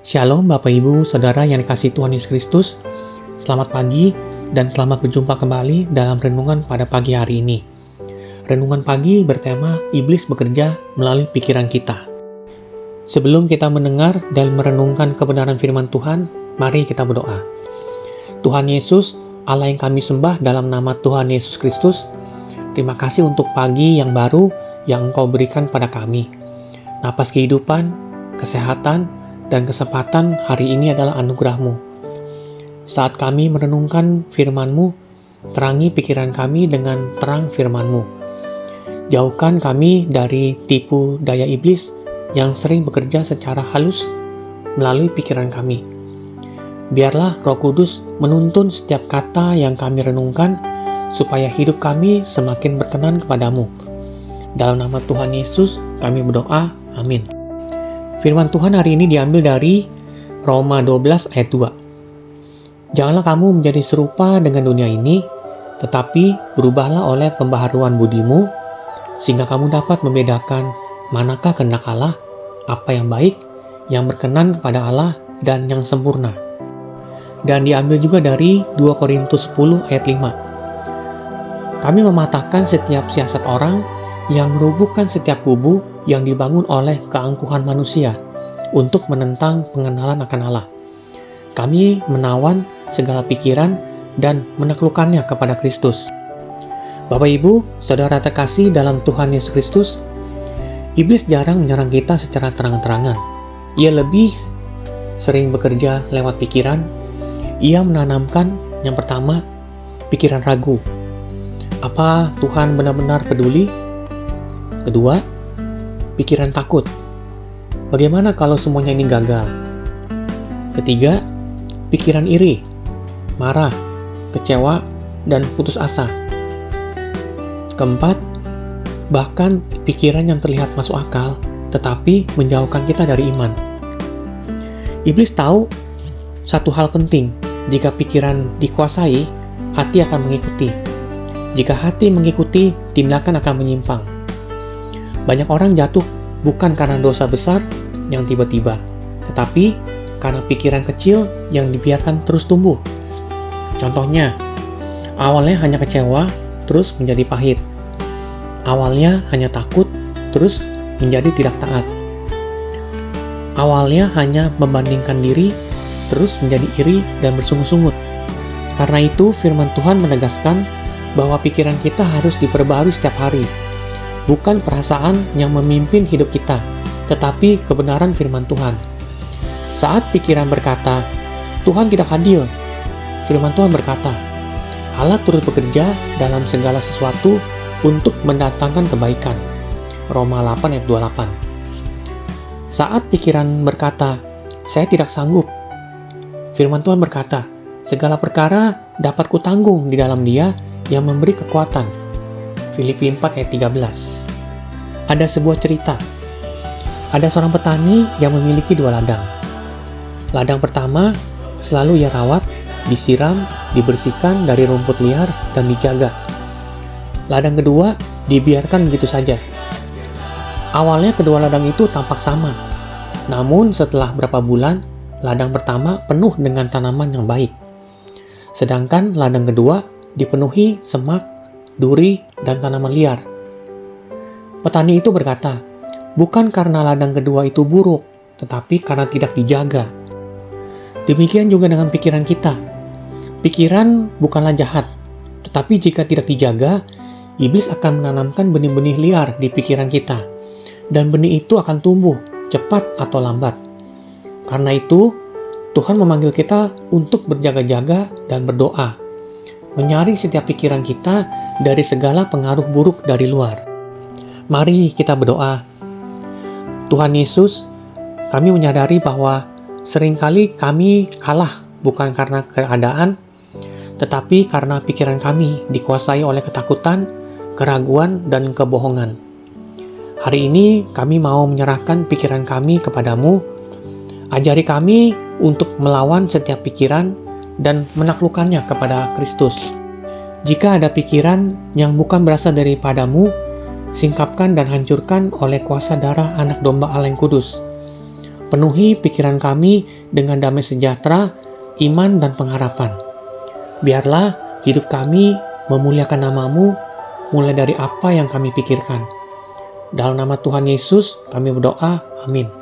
Shalom Bapak Ibu, Saudara yang dikasihi Tuhan Yesus Kristus. Selamat pagi dan selamat berjumpa kembali dalam renungan pada pagi hari ini. Renungan pagi bertema Iblis bekerja melalui pikiran kita. Sebelum kita mendengar dan merenungkan kebenaran firman Tuhan, mari kita berdoa. Tuhan Yesus, Allah yang kami sembah dalam nama Tuhan Yesus Kristus, terima kasih untuk pagi yang baru yang Engkau berikan pada kami. Napas kehidupan, kesehatan, dan kesempatan hari ini adalah anugerah-Mu. Saat kami merenungkan firman-Mu, terangi pikiran kami dengan terang firman-Mu. Jauhkan kami dari tipu daya iblis yang sering bekerja secara halus melalui pikiran kami. Biarlah Roh Kudus menuntun setiap kata yang kami renungkan, supaya hidup kami semakin berkenan kepadamu. Dalam nama Tuhan Yesus, kami berdoa. Amin. Firman Tuhan hari ini diambil dari Roma 12 ayat 2. Janganlah kamu menjadi serupa dengan dunia ini, tetapi berubahlah oleh pembaharuan budimu, sehingga kamu dapat membedakan manakah kehendak Allah, apa yang baik, yang berkenan kepada Allah, dan yang sempurna. Dan diambil juga dari 2 Korintus 10 ayat 5. Kami mematahkan setiap siasat orang yang merubuhkan setiap kubu yang dibangun oleh keangkuhan manusia untuk menentang pengenalan akan Allah. Kami menawan segala pikiran dan menaklukkannya kepada Kristus. Bapak Ibu, Saudara terkasih dalam Tuhan Yesus Kristus, iblis jarang menyerang kita secara terang-terangan. Ia lebih sering bekerja lewat pikiran. Ia menanamkan yang pertama, pikiran ragu. Apa Tuhan benar-benar peduli? Kedua, pikiran takut. Bagaimana kalau semuanya ini gagal? Ketiga, pikiran iri, marah, kecewa, dan putus asa. Keempat, bahkan pikiran yang terlihat masuk akal, tetapi menjauhkan kita dari iman. Iblis tahu satu hal penting, jika pikiran dikuasai, hati akan mengikuti. Jika hati mengikuti, tindakan akan menyimpang. Banyak orang jatuh bukan karena dosa besar yang tiba-tiba, tetapi karena pikiran kecil yang dibiarkan terus tumbuh. Contohnya, awalnya hanya kecewa, terus menjadi pahit. Awalnya hanya takut, terus menjadi tidak taat. Awalnya hanya membandingkan diri, terus menjadi iri dan bersungut-sungut. Karena itu, firman Tuhan menegaskan bahwa pikiran kita harus diperbarui setiap hari. Bukan perasaan yang memimpin hidup kita, tetapi kebenaran firman Tuhan. Saat pikiran berkata, Tuhan tidak adil, firman Tuhan berkata, Allah turut bekerja dalam segala sesuatu untuk mendatangkan kebaikan. Roma 8 ayat 28. Saat pikiran berkata, saya tidak sanggup, firman Tuhan berkata, segala perkara dapat kutanggung di dalam Dia yang memberi kekuatan. Filipi 4 ayat 13. Ada sebuah cerita. Ada seorang petani yang memiliki 2 ladang. Ladang pertama selalu ia rawat, disiram, dibersihkan dari rumput liar dan dijaga. Ladang kedua dibiarkan begitu saja. Awalnya kedua ladang itu tampak sama. Namun setelah berapa bulan, ladang pertama penuh dengan tanaman yang baik. Sedangkan ladang kedua dipenuhi semak, duri, dan tanaman liar. Petani itu berkata, bukan karena ladang kedua itu buruk, tetapi karena tidak dijaga. Demikian juga dengan pikiran kita. Pikiran bukanlah jahat, tetapi jika tidak dijaga, iblis akan menanamkan benih-benih liar di pikiran kita, dan benih itu akan tumbuh cepat atau lambat. Karena itu, Tuhan memanggil kita untuk berjaga-jaga dan berdoa, menyaring setiap pikiran kita dari segala pengaruh buruk dari luar. Mari kita berdoa. Tuhan Yesus, kami menyadari bahwa seringkali kami kalah bukan karena keadaan, tetapi karena pikiran kami dikuasai oleh ketakutan, keraguan, dan kebohongan. Hari ini kami mau menyerahkan pikiran kami kepadamu. Ajari kami untuk melawan setiap pikiran dan menaklukkannya kepada Kristus. Jika ada pikiran yang bukan berasal daripadamu, singkapkan dan hancurkan oleh kuasa darah anak domba Allah yang kudus. Penuhi pikiran kami dengan damai sejahtera, iman, dan pengharapan. Biarlah hidup kami memuliakan nama-Mu, mulai dari apa yang kami pikirkan. Dalam nama Tuhan Yesus, kami berdoa. Amin.